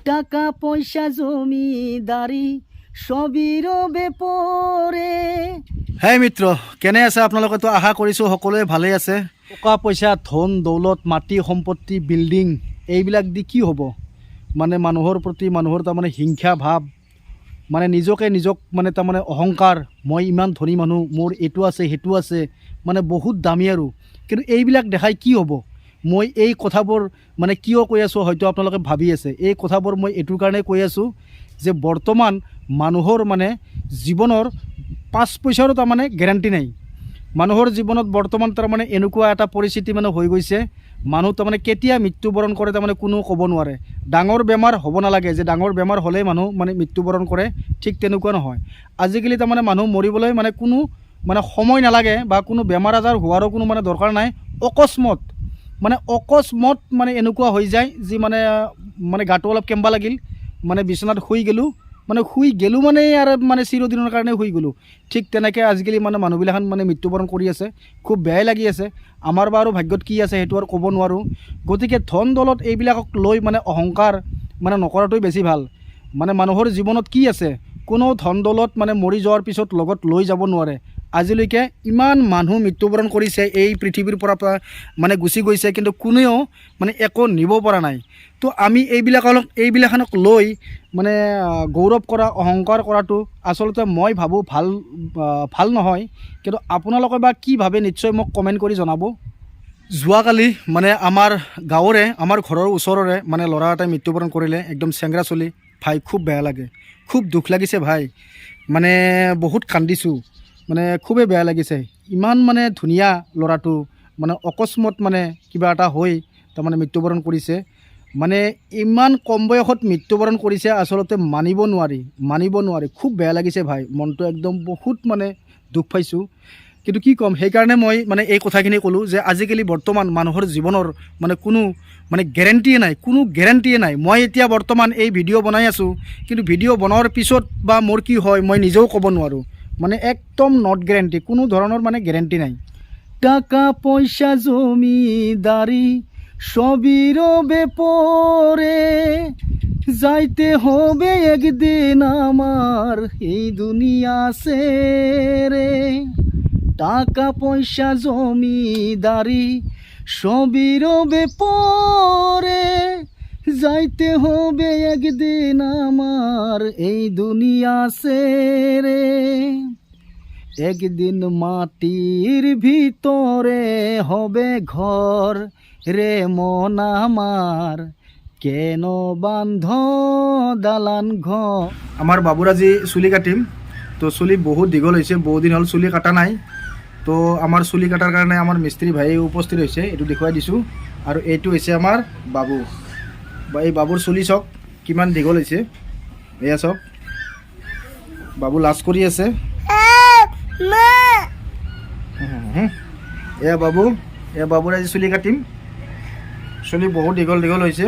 টাকা পয়সা জমিদাৰি সবই ৰবে পৰে। হে মিত্ৰ, কেনে আছে আপোনালোকে? তো আশা কৰিছোঁ সকলোৱে ভালেই আছে। টকা পইচা, ধন দৌলত, মাটি সম্পত্তি, বিল্ডিং এইবিলাক দি কি হ'ব? মানে মানুহৰ প্ৰতি মানুহৰ তাৰমানে হিংসা ভাৱ, মানে নিজক মানে তাৰমানে অহংকাৰ, মই ইমান ধনী মানুহ, মোৰ এইটো আছে সেইটো আছে, মানে বহুত দামী আৰু। কিন্তু এইবিলাক দেখাই কি হ'ব? মই এই কথাবোৰ মানে কিয় কৈ আছোঁ হয়তো আপোনালোকে ভাবি আছে। এই কথাবোৰ মই এইটোৰ কাৰণে কৈ আছোঁ যে বৰ্তমান মানুহৰ মানে জীৱনৰ 5 পইচাৰো তাৰমানে গেৰাণ্টি নাই। মানুহৰ জীৱনত বৰ্তমান তাৰমানে এনেকুৱা এটা পৰিস্থিতি মানে হৈ গৈছে, মানুহ তাৰমানে কেতিয়া মৃত্যুবৰণ কৰে তাৰমানে কোনো ক'ব নোৱাৰে। ডাঙৰ বেমাৰ হ'ব নালাগে যে ডাঙৰ বেমাৰ হ'লেই মানুহ মানে মৃত্যুবৰণ কৰে, ঠিক তেনেকুৱা নহয়। আজিকালি তাৰমানে মানুহ মৰিবলৈ মানে কোনো মানে সময় নালাগে বা কোনো বেমাৰ আজাৰ হোৱাৰো কোনো মানে দৰকাৰ নাই। অকস্মাত মানে এনেকুৱা হৈ যায় যি মানে গাটো অলপ কেম্বা লাগিল, মানে বিচনাত শুই গ'লোঁ মানে আৰু মানে চিৰদিনৰ কাৰণে শুই গ'লোঁ। ঠিক তেনেকৈ আজিকালি মানে মানুহবিলাখন মানে মৃত্যুবৰণ কৰি আছে। খুব বেয়াই লাগি আছে। আমাৰ বাৰু ভাগ্যত কি আছে সেইটো আৰু ক'ব নোৱাৰোঁ। গতিকে ধন দৌলত এইবিলাকক লৈ মানে অহংকাৰ মানে নকৰাটোৱে বেছি ভাল। মানে মানুহৰ জীৱনত কি আছে? কোনো ধন দৌলত মানে মৰি যোৱাৰ পিছত লগত লৈ যাব নোৱাৰে। আজিলৈকে ইমান মানুহ মৃত্যুবৰণ কৰিছে, এই পৃথিৱীৰ পৰা মানে গুচি গৈছে, কিন্তু কোনেও মানে একো নিব পৰা নাই। তো আমি এইবিলাকক লৈ মানে গৌৰৱ কৰা, অহংকাৰ কৰাটো আচলতে মই ভাবোঁ ভাল নহয়। কিন্তু আপোনালোকে বা কি ভাবে নিশ্চয় মোক কমেণ্ট কৰি জনাব। যোৱাকালি মানে আমাৰ গাঁৱৰে, আমাৰ ঘৰৰ ওচৰৰে মানে ল'ৰা এটাই মৃত্যুবৰণ কৰিলে, একদম চেংৰা চলি। ভাই খুব বেয়া লাগে, খুব দুখ লাগিছে ভাই, মানে বহুত কান্দিছোঁ, মানে খুবেই বেয়া লাগিছে। ইমান মানে ধুনীয়া ল'ৰাটো মানে অকস্মাত মানে কিবা এটা হৈ তাৰমানে মৃত্যুবৰণ কৰিছে। মানে ইমান কম বয়সত মৃত্যুবৰণ কৰিছে, আচলতে মানিব নোৱাৰি। খুব বেয়া লাগিছে ভাই, মনটো একদম বহুত মানে দুখ পাইছোঁ। কিন্তু কি ক'ম, সেইকাৰণে মই মানে এই কথাখিনি ক'লোঁ যে আজিকালি বৰ্তমান মানুহৰ জীৱনৰ মানে কোনো মানে গেৰেণ্টিয়ে নাই। মই এতিয়া বৰ্তমান এই ভিডিঅ' বনাই আছোঁ, কিন্তু ভিডিঅ' বনোৱাৰ পিছত বা মোৰ কি হয় মই নিজেও ক'ব নোৱাৰোঁ। মানে একদম নট গেৰেণ্টি, কোনো ধৰণৰ মানে গেৰেণ্টি নাই। টাকা পয়সা জমিদারি সবই রবে পরে, যাইতে হবে একদিন আমার এই দুনিয়া ছেড়ে। টাকা পয়সা জমিদারি সবই রবে পরে, যাইতে হবে একদিন আমার এই দুনিয়া ছেড়ে। একদিন মাটির ভিতরে হবে ঘর রে মন আমার, কেন বান্ধ দালান ঘর। আমার বাবুর আজি চুলি কাটিম, তো চুলি বহুত দীঘল হৈছে, বহুদিন হ'ল চুলি কাটা নাই। তো আমাৰ চুলি কাটাৰ কাৰণে আমাৰ মিস্ত্ৰী ভাই উপস্থিত হৈছে, এইটো দেখুৱাই দিছোঁ। আৰু এইটো হৈছে আমাৰ বাবু, বা এই বাবুৰ চুলি চাওক কিমান দীঘল হৈছে, এয়া চাওক। বাবু লাজ কৰি আছে। এয়া বাবুৰ আজি চুলি কাটিম। চুলি বহুত দীঘল হৈছে।